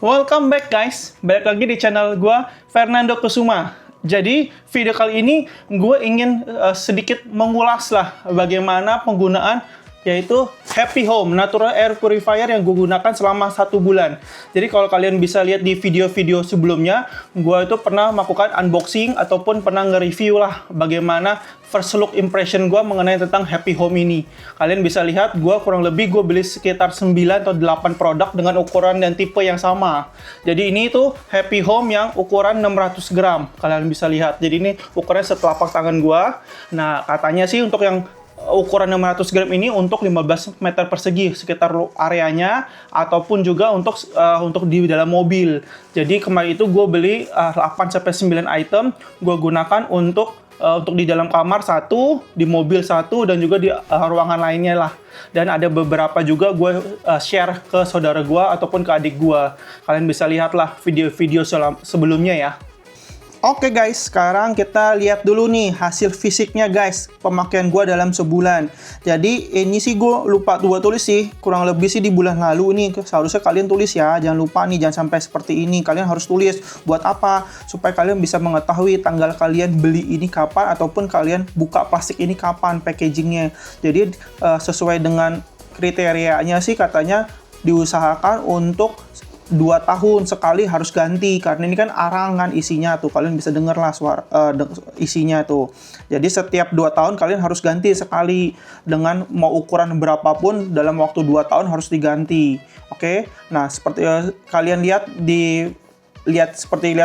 Welcome back guys, balik lagi di channel gue, Fernando Kusuma. Jadi video kali ini gue ingin sedikit mengulas lah bagaimana penggunaan yaitu Happy Home Natural Air Purifier yang gue gunakan selama 1 bulan. Jadi kalau kalian bisa lihat di video-video sebelumnya, gue itu pernah melakukan unboxing ataupun pernah nge-review lah bagaimana first look impression gue mengenai tentang Happy Home ini. Kalian bisa lihat gue kurang lebih gue beli sekitar 9 atau 8 produk dengan ukuran dan tipe yang sama. Jadi ini tuh Happy Home yang ukuran 600 gram. Kalian bisa lihat. Jadi ini ukuran setelapak tangan gue. Nah katanya sih untuk yang ukuran 600 gram ini untuk 15 meter persegi sekitar areanya ataupun juga untuk di dalam mobil. Jadi kemarin itu gue beli 8-9 item gue gunakan untuk di dalam kamar 1, di mobil 1, dan juga di ruangan lainnya lah. Dan ada beberapa juga gue share ke saudara gue ataupun ke adik gue. Kalian bisa lihat lah video-video sebelumnya ya. Oke guys, sekarang kita lihat dulu nih hasil fisiknya guys, pemakaian gue dalam sebulan. Jadi ini sih gue lupa tulis sih, kurang lebih sih di bulan lalu nih. Seharusnya kalian tulis ya, jangan lupa nih, jangan sampai seperti ini. Kalian harus tulis, buat apa? Supaya kalian bisa mengetahui tanggal kalian beli ini kapan, ataupun kalian buka plastik ini kapan packagingnya. Jadi sesuai dengan kriterianya sih katanya diusahakan untuk 2 tahun sekali harus ganti, karena ini kan arangan isinya tuh, kalian bisa denger lah suara isinya tuh. Jadi setiap 2 tahun kalian harus ganti sekali, dengan mau ukuran berapapun dalam waktu 2 tahun harus diganti. Oke. Nah, seperti kalian lihat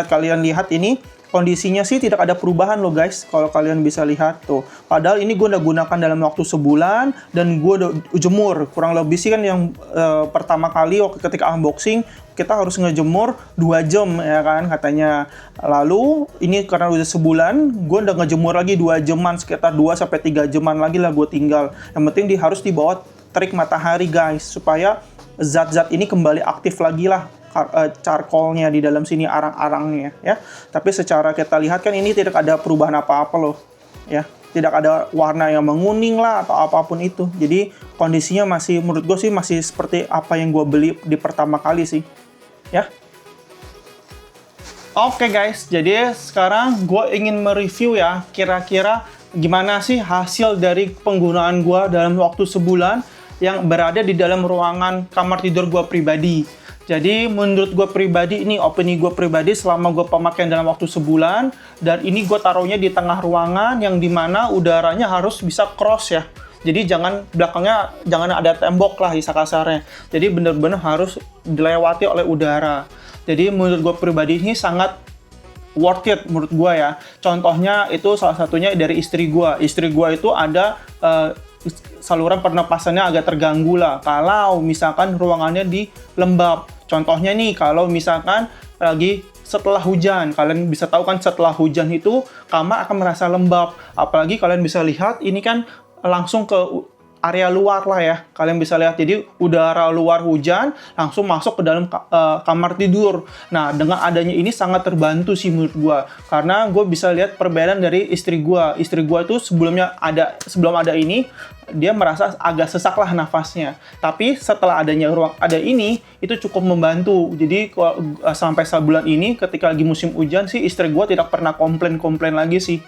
kalian lihat ini kondisinya sih tidak ada perubahan loh guys, kalau kalian bisa lihat tuh. Padahal ini gue udah gunakan dalam waktu sebulan dan gue udah jemur. Kurang lebih sih kan yang pertama kali waktu ketika unboxing kita harus ngejemur 2 jam ya kan katanya. Lalu ini karena udah sebulan, gue udah ngejemur lagi 2 jaman, sekitar 2-3 jaman lagi lah gue tinggal. Yang penting harus di bawah terik matahari guys, supaya zat-zat ini kembali aktif lagi lah, charcoalnya di dalam sini, arang-arangnya ya. Tapi secara kita lihat kan ini tidak ada perubahan apa-apa loh ya, tidak ada warna yang menguning lah atau apapun itu. Jadi kondisinya masih, menurut gue sih masih seperti apa yang gue beli di pertama kali sih ya. Oke guys, jadi sekarang gue ingin mereview ya, kira-kira gimana sih hasil dari penggunaan gue dalam waktu sebulan yang berada di dalam ruangan kamar tidur gue pribadi. Jadi menurut gue pribadi, ini opini gue pribadi selama gue pemakaian dalam waktu sebulan, dan ini gue taruhnya di tengah ruangan yang dimana udaranya harus bisa cross ya. Jadi belakangnya jangan ada tembok lah isa kasarnya. Jadi benar-benar harus dilewati oleh udara. Jadi menurut gue pribadi ini sangat worth it menurut gue ya. Contohnya itu salah satunya dari istri gue. Istri gue itu ada saluran pernapasannya agak terganggu lah kalau misalkan ruangannya di lembab. Contohnya nih, kalau misalkan lagi setelah hujan, kalian bisa tahu kan setelah hujan itu kamar akan merasa lembab. Apalagi kalian bisa lihat ini kan langsung ke area luar lah ya. Kalian bisa lihat, jadi udara luar hujan langsung masuk ke dalam kamar tidur. Nah, dengan adanya ini sangat terbantu sih menurut gue. Ini gue bisa lihat perbedaan dari istri gue. Istri gue itu sebelum ada ini, dia merasa agak sesak lah nafasnya. Tapi setelah ada ini, itu cukup membantu. Jadi sampai sebulan ini, ketika lagi musim hujan sih, istri gue tidak pernah komplain lagi sih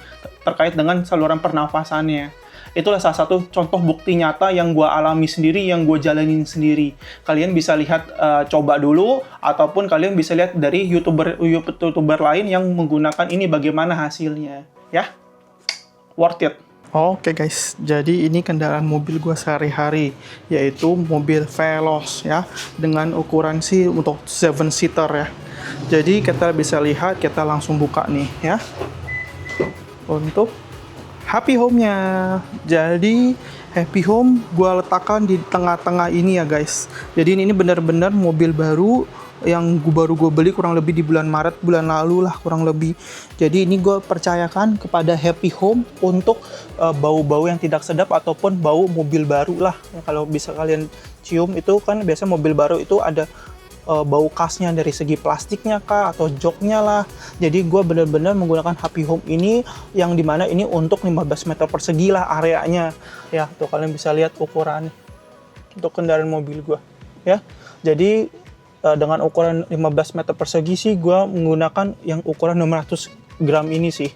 terkait dengan saluran pernafasannya. Itulah salah satu contoh bukti nyata yang gue alami sendiri, yang gue jalanin sendiri. Kalian bisa lihat, coba dulu, ataupun kalian bisa lihat dari youtuber lain yang menggunakan ini bagaimana hasilnya ya. Worth it. Oke guys, jadi ini kendaraan mobil gue sehari-hari, yaitu mobil Veloz ya, dengan ukuran sih untuk 7-seater ya. Jadi kita bisa lihat, kita langsung buka nih ya, untuk Happy Home-nya. Jadi Happy Home gue letakkan di tengah-tengah ini ya guys. Jadi ini benar-benar mobil baru yang baru gue beli kurang lebih di bulan Maret, bulan lalu lah kurang lebih. Jadi ini gue percayakan kepada Happy Home untuk bau-bau yang tidak sedap ataupun bau mobil baru lah ya. Kalau bisa kalian cium itu kan biasanya mobil baru itu ada bau khasnya dari segi plastiknya kah atau joknya lah. Jadi gue bener-bener menggunakan Happy Home ini yang dimana ini untuk 15 meter persegi lah areanya ya. Tuh kalian bisa lihat ukuran untuk kendaraan mobil gue ya. Jadi dengan ukuran 15 meter persegi sih gue menggunakan yang ukuran 600 gram ini sih,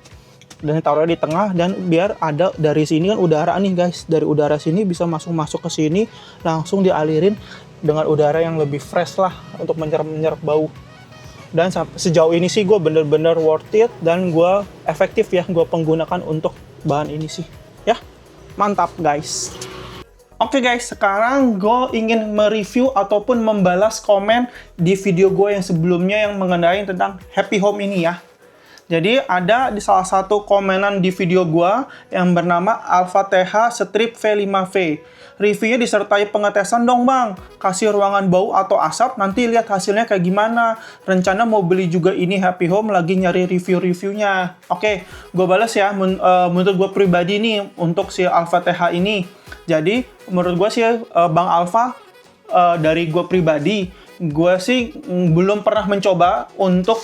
dan taruhnya di tengah, dan biar ada dari sini kan udara nih guys, dari udara sini bisa masuk ke sini, langsung dialirin dengan udara yang lebih fresh lah untuk menyerap bau. Dan sejauh ini sih gue bener-bener worth it, dan gue efektif ya gue penggunakan untuk bahan ini sih ya. Mantap guys. Oke guys, sekarang gue ingin mereview ataupun membalas komen di video gue yang sebelumnya yang mengenai tentang Happy Home ini ya. Jadi ada di salah satu komenan di video gue yang bernama Alpha TH Strip V5V. Reviewnya disertai pengetesan dong bang, kasih ruangan bau atau asap, nanti lihat hasilnya kayak gimana. Rencana mau beli juga ini Happy Home, lagi nyari review-reviewnya. Oke, gue balas ya, menurut gue pribadi nih untuk si Alpha TH ini. Jadi menurut gue sih Bang Alpha, dari gue pribadi, gue sih belum pernah mencoba untuk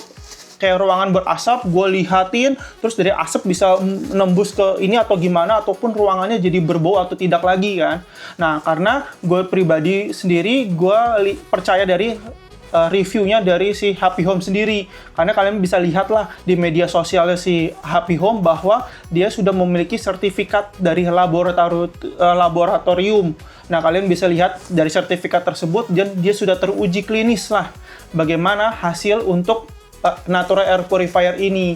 kayak ruangan berasap, gue lihatin, terus dari asap bisa nembus ke ini atau gimana, ataupun ruangannya jadi berbau atau tidak lagi kan. Nah, karena gue pribadi sendiri, gue percaya dari reviewnya dari si Happy Home sendiri. Karena kalian bisa lihat lah di media sosialnya si Happy Home bahwa dia sudah memiliki sertifikat dari laboratorium. Nah, kalian bisa lihat dari sertifikat tersebut, dan dia sudah teruji klinis lah bagaimana hasil untuk natural air purifier ini.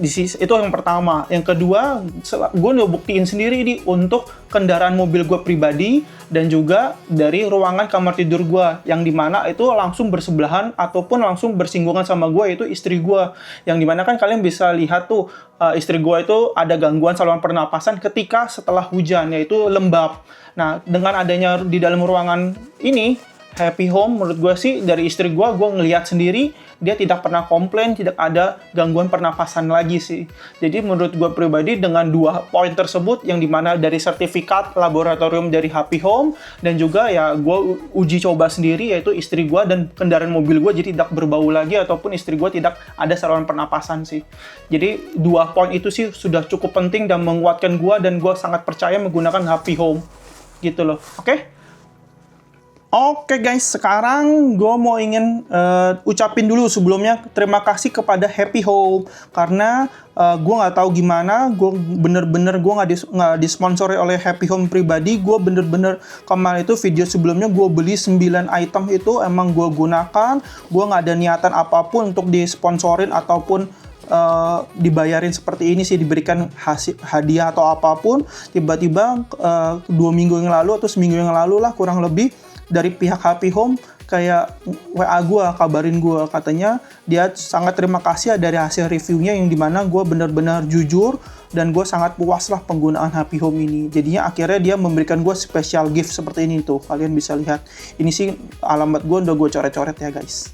Itu yang pertama. Yang kedua, gue udah buktiin sendiri nih untuk kendaraan mobil gue pribadi dan juga dari ruangan kamar tidur gue, yang dimana itu langsung bersebelahan ataupun langsung bersinggungan sama gue, yaitu istri gue. Yang dimana kan kalian bisa lihat tuh, istri gue itu ada gangguan saluran pernapasan ketika setelah hujan, yaitu lembab. Nah, dengan adanya di dalam ruangan ini Happy Home, menurut gue sih dari istri gue ngelihat sendiri, dia tidak pernah komplain, tidak ada gangguan pernapasan lagi sih. Jadi menurut gue pribadi dengan dua poin tersebut, yang dimana dari sertifikat laboratorium dari Happy Home, dan juga ya gue uji coba sendiri, yaitu istri gue dan kendaraan mobil gue jadi tidak berbau lagi, ataupun istri gue tidak ada saluran pernapasan sih. Jadi dua poin itu sih sudah cukup penting dan menguatkan gue, dan gue sangat percaya menggunakan Happy Home gitu loh. Oke guys, sekarang gue mau ingin ucapin dulu sebelumnya terima kasih kepada Happy Home, karena gue nggak tahu gimana, gue bener-bener gue nggak disponsori oleh Happy Home pribadi. Gue bener-bener kemarin itu video sebelumnya gue beli 9 item itu emang gue gunakan, gue nggak ada niatan apapun untuk disponsorin ataupun dibayarin seperti ini sih, diberikan hadiah atau apapun. Tiba-tiba 2 minggu yang lalu atau seminggu yang lalu lah kurang lebih, dari pihak Happy Home kayak WA gue, kabarin gue, katanya dia sangat terima kasih dari hasil reviewnya, yang dimana gue benar-benar jujur dan gue sangat puas lah penggunaan Happy Home ini. Jadinya akhirnya dia memberikan gue special gift seperti ini tuh, kalian bisa lihat. Ini sih alamat gue udah gue coret-coret ya guys.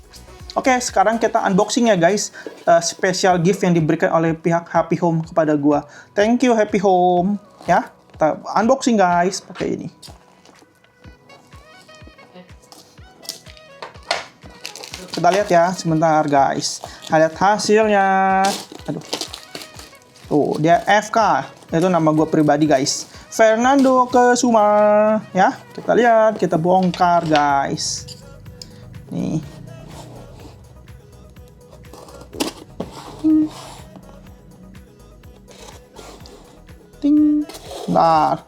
Oke, sekarang kita unboxing ya guys, special gift yang diberikan oleh pihak Happy Home kepada gue. Thank you Happy Home ya. Kita unboxing guys pakai ini. Kita lihat ya sebentar guys. Lihat hasilnya. Aduh. Tuh, dia FK. Itu nama gue pribadi guys. Fernando Kesuma ya. Kita lihat, kita bongkar guys. Nih. Ting. Bentar.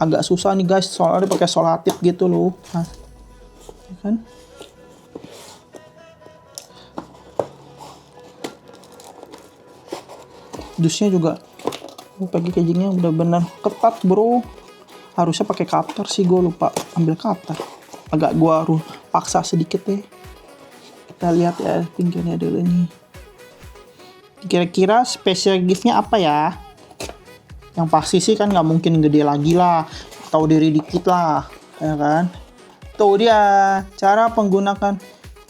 Agak susah nih guys, soalnya pakai solatif gitu loh. Nah, kan? Dusnya juga packagingnya udah benar ketat bro. Harusnya pakai cutter sih, gue lupa ambil cutter. Agak gue harus paksa sedikit deh. Kita lihat ya tinggalnya dulu nih. Kira-kira special giftnya apa ya? Yang pasti sih kan nggak mungkin gede lagi lah, tahu diri dikit lah, ya kan? Tuh dia cara penggunakan.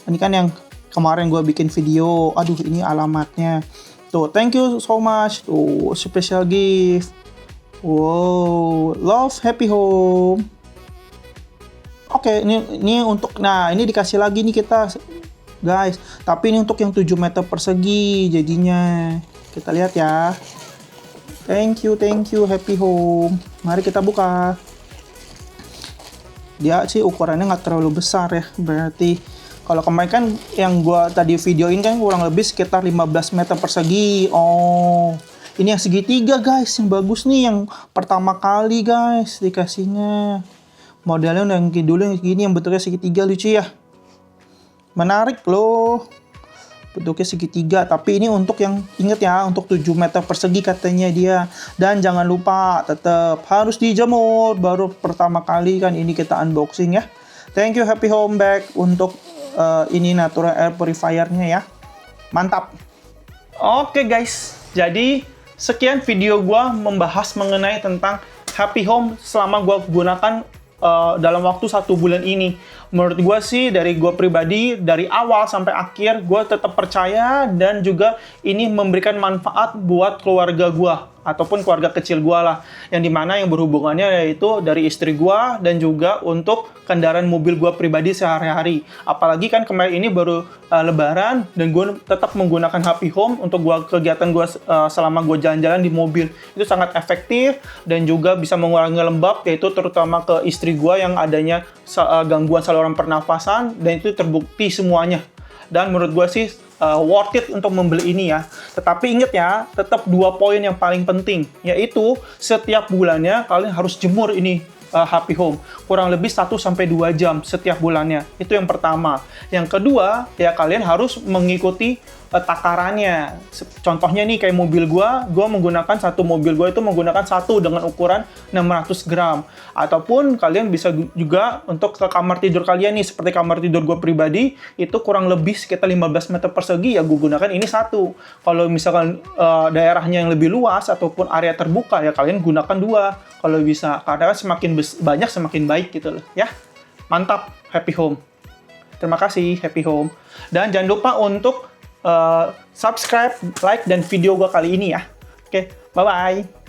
Ini kan yang kemarin gue bikin video. Aduh, ini alamatnya. Tuh, thank you so much. Tuh, special gift. Wow, love Happy Home. Oke, ini untuk, nah ini dikasih lagi nih kita guys. Tapi ini untuk yang 7 meter persegi jadinya. Kita lihat ya. Thank you Happy Home. Mari kita buka. Dia sih ukurannya nggak terlalu besar ya. Berarti Kalau kemarin kan yang gua tadi videoin kan kurang lebih sekitar 15 meter persegi. Oh, ini yang segitiga guys, yang bagus nih, yang pertama kali guys dikasihnya. Modelnya yang dulu yang segini, yang bentuknya segitiga, lucu ya. Menarik loh. Bentuknya segitiga, tapi ini untuk yang, inget ya, untuk 7 meter persegi katanya dia. Dan jangan lupa tetap harus dijemur, baru pertama kali kan ini kita unboxing ya. Thank you Happy Home Bag untuk ini natural air purifier-nya ya. Mantap. Oke guys, jadi sekian video gua membahas mengenai tentang Happy Home selama gua gunakan dalam waktu 1 bulan ini. Menurut gue sih, dari gue pribadi, dari awal sampai akhir, gue tetap percaya dan juga ini memberikan manfaat buat keluarga gue, ataupun keluarga kecil gue lah. Yang dimana yang berhubungannya yaitu dari istri gue dan juga untuk kendaraan mobil gue pribadi sehari-hari. Apalagi kan kemarin ini baru lebaran dan gue tetap menggunakan Happy Home untuk kegiatan gue selama gue jalan-jalan di mobil. Itu sangat efektif dan juga bisa mengurangi lembab, yaitu terutama ke istri gue yang adanya gangguan saluran pernafasan, dan itu terbukti semuanya. Dan menurut gue sih worth it untuk membeli ini ya. Tetapi ingat ya, tetap 2 poin yang paling penting, yaitu setiap bulannya kalian harus jemur ini Happy Home kurang lebih 1-2 jam setiap bulannya. Itu yang pertama. Yang kedua, ya kalian harus mengikuti takarannya. Contohnya nih kayak mobil gua menggunakan mobil gua itu menggunakan satu dengan ukuran 600 gram. Ataupun kalian bisa juga untuk ke kamar tidur kalian nih, seperti kamar tidur gua pribadi itu kurang lebih sekitar 15 meter persegi, ya gua gunakan ini satu. Kalau misalkan daerahnya yang lebih luas ataupun area terbuka, ya kalian gunakan 2 kalau bisa, karena semakin banyak semakin baik gitu loh ya. Mantap Happy Home. Terima kasih Happy Home. Dan jangan lupa untuk subscribe, like, dan video gua kali ini ya. Oke, bye-bye.